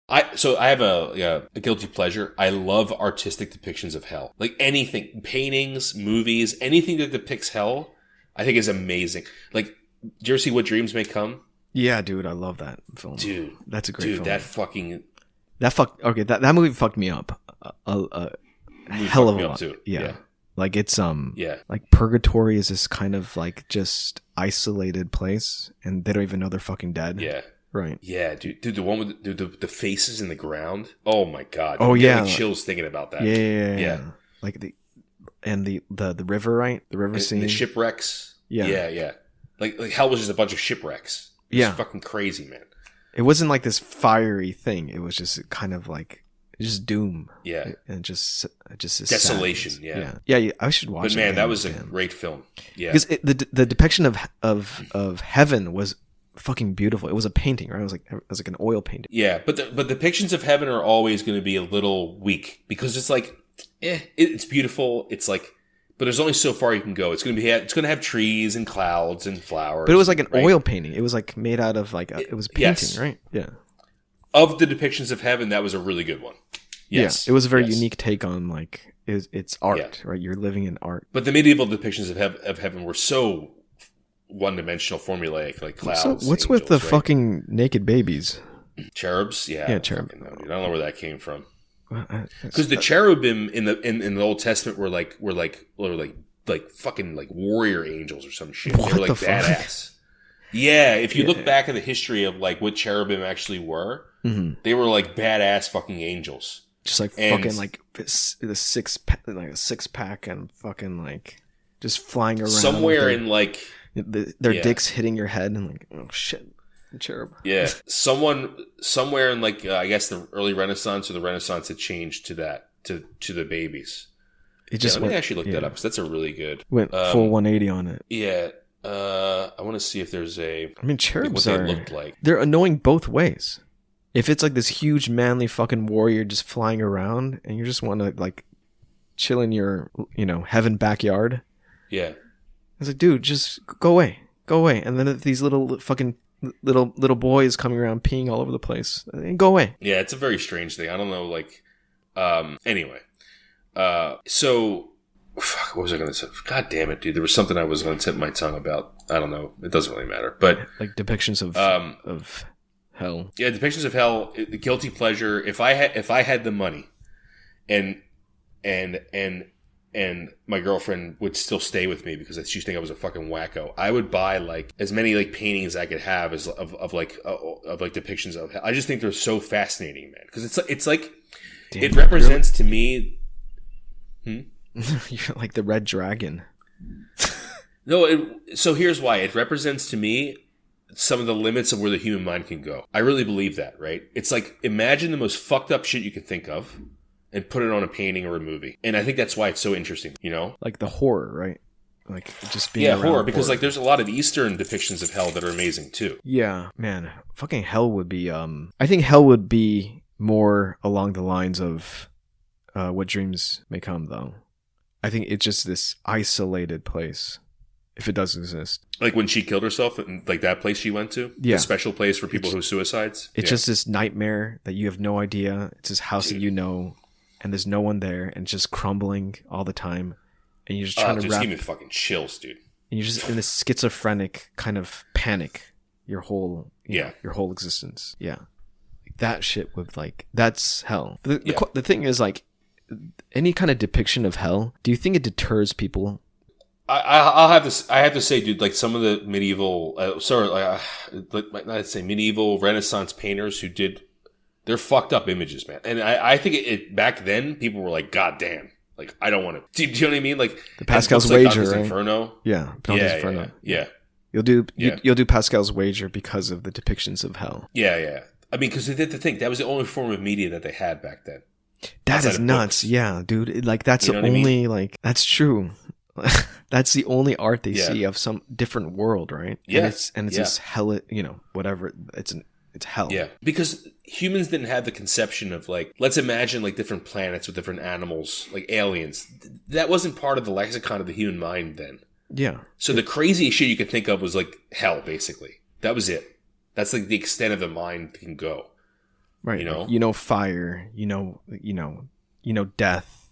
I have a guilty pleasure. I love artistic depictions of hell. Like anything, paintings, movies, anything that depicts hell, I think is amazing. Like, do you ever see What Dreams May Come? Yeah, dude, I love that film. Dude, that's a great film. That movie fucked me up. Hell of a lot. Too. Yeah. Like it's yeah. like purgatory is this kind of like just isolated place, and they don't even know they're fucking dead. Yeah. Right. Yeah, dude. The one with the faces in the ground. Oh my god. Oh yeah. Like chills thinking about that. Yeah. Like the river, right? The river scene. The shipwrecks. Yeah. Yeah. Like hell was just a bunch of shipwrecks. It's fucking crazy, man. It wasn't like this fiery thing. It was just kind of like just doom. Yeah. And just desolation. Sadness. Yeah. I should watch it. But man, that was a great film. Yeah. Because the depiction of heaven was fucking beautiful. It was a painting, right? It was like an oil painting. Yeah, but depictions of heaven are always going to be a little weak because it's like, it's beautiful. It's like, but there's only so far you can go. It's going to have trees and clouds and flowers. But it was like an oil painting. It was like made out of like it was painting, yes. Right? Yeah. Of the depictions of heaven, that was a really good one. Yes, yeah, it was a very unique take on like it's art, right? You're living in art. But the medieval depictions of heaven were so one-dimensional, formulaic, like clouds. So what's angels, with the fucking naked babies? Cherubs, yeah, cherub. I don't know where that came from. Because the cherubim in the Old Testament were like fucking like warrior angels or some shit. What they were like badass. Yeah, if you look back at the history of like what cherubim actually were, they were like badass fucking angels. Just like fucking like the six pack and fucking like just flying around somewhere in like their dicks hitting your head and like, oh shit, cherub. Yeah, somewhere in like I guess the early Renaissance or the Renaissance had changed to that to the babies. It just let me actually look that up because that's a really good went full 180 on it. Yeah, I want to see if there's a. I mean, cherubs what they looked like. They're annoying both ways. If it's like this huge manly fucking warrior just flying around and you just want to like chill in your heaven backyard. Yeah. It's like, dude, just go away. And then these little fucking little boys coming around peeing all over the place. Go away. Yeah, it's a very strange thing. I don't know, like, anyway. So, fuck, what was I going to say? God damn it, dude. There was something I was going to tip my tongue about. I don't know. It doesn't really matter. But like depictions of hell. Yeah, depictions of hell. The guilty pleasure. If I had the money, and my girlfriend would still stay with me because she think I was a fucking wacko, I would buy like as many like paintings I could have as of depictions of hell. I just think they're so fascinating, man. Because it's like damn, it represents to me. You're like the red dragon. No, so here's why. It represents to me some of the limits of where the human mind can go. I really believe that, right? It's like, imagine the most fucked up shit you could think of and put it on a painting or a movie. And I think that's why it's so interesting, Like the horror, right? Like just being around horror. Because like there's a lot of Eastern depictions of hell that are amazing too. Yeah, man. Fucking hell would be, I think hell would be more along the lines of What Dreams May Come, though. I think it's just this isolated place. If it does exist. Like when she killed herself, like that place she went to? Yeah. The special place for people who suicides? It's just this nightmare that you have no idea. It's this house that and there's no one there, and it's just crumbling all the time. And you're just trying to give me fucking chills, dude. And you're just in this schizophrenic kind of panic your whole existence. Yeah. That shit would like, that's hell. The thing is like, any kind of depiction of hell, do you think it deters people? I have to say, dude, like some of the medieval, not say medieval Renaissance painters who they're fucked up images, man. And I think it back then people were like, God damn, like I don't want to. Do you know what I mean? Like the Pascal's Wager, right? Inferno. Yeah, Dante's Inferno. Yeah. You'll do Pascal's Wager because of the depictions of hell. Yeah. I mean, because they did the thing that was the only form of media that they had back then. That is nuts. Yeah, dude. Like that's the only like that's true. That's the only art they see of some different world, right? Yeah, and it's this hell, whatever. It's hell. Yeah, because humans didn't have the conception of like, let's imagine like different planets with different animals, like aliens. That wasn't part of the lexicon of the human mind then. Yeah. So the craziest shit you could think of was like hell, basically. That was it. That's like the extent of the mind can go. Right. You know, like, you know, fire, death,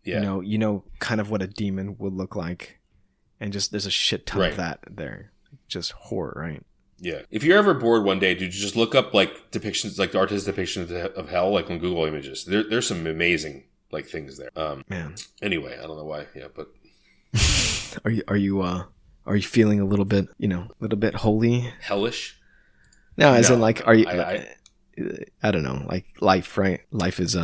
yeah, you know kind of what a demon would look like. And just, there's a shit ton of that there. Just horror, right? Yeah. If you're ever bored one day, dude, just look up like depictions, like the artist depictions of hell, like on Google Images. There's some amazing like things there. Man. Anyway, I don't know why. Yeah, but are you feeling a little bit, a little bit holy? Hellish? No, as in like, are you? I don't know, like life, right? Life is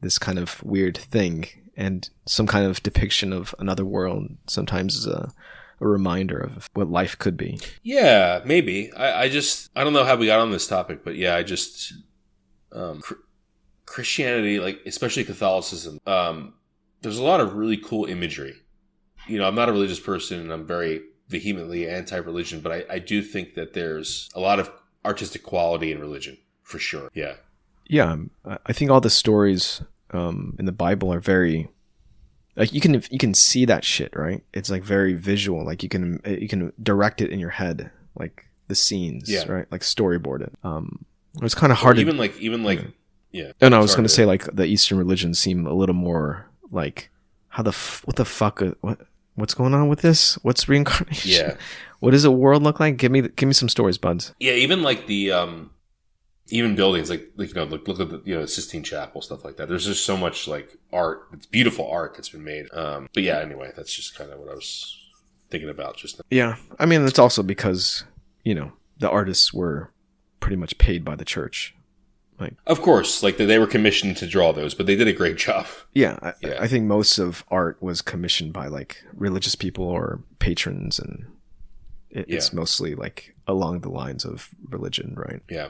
this kind of weird thing, and some kind of depiction of another world sometimes is a reminder of what life could be. Yeah, maybe. I don't know how we got on this topic, but yeah, I just Christianity, like especially Catholicism, there's a lot of really cool imagery. I'm not a religious person, and I'm very vehemently anti-religion, but I do think that there's a lot of artistic quality in religion, for sure. Yeah. Yeah, I think all the stories in the Bible are very, like, you can see that shit, right? It's like very visual. Like you can direct it in your head, like the scenes, right? Like storyboard it. It was kind of hard. Even like yeah. Oh no, I was going to say like the Eastern religions seem a little more like what the fuck what's going on with this? What's reincarnation? Yeah. What does a world look like? Give me some stories, buds. Yeah, even like the even buildings like look at the Sistine Chapel, stuff like that. There's just so much like art. It's beautiful art that's been made. But yeah, anyway, that's just kind of what I was thinking about just now. Yeah. I mean, it's also because, the artists were pretty much paid by the church. Like, of course, like they were commissioned to draw those, but they did a great job. Yeah, I think most of art was commissioned by like religious people or patrons, and it's mostly like along the lines of religion, right? Yeah.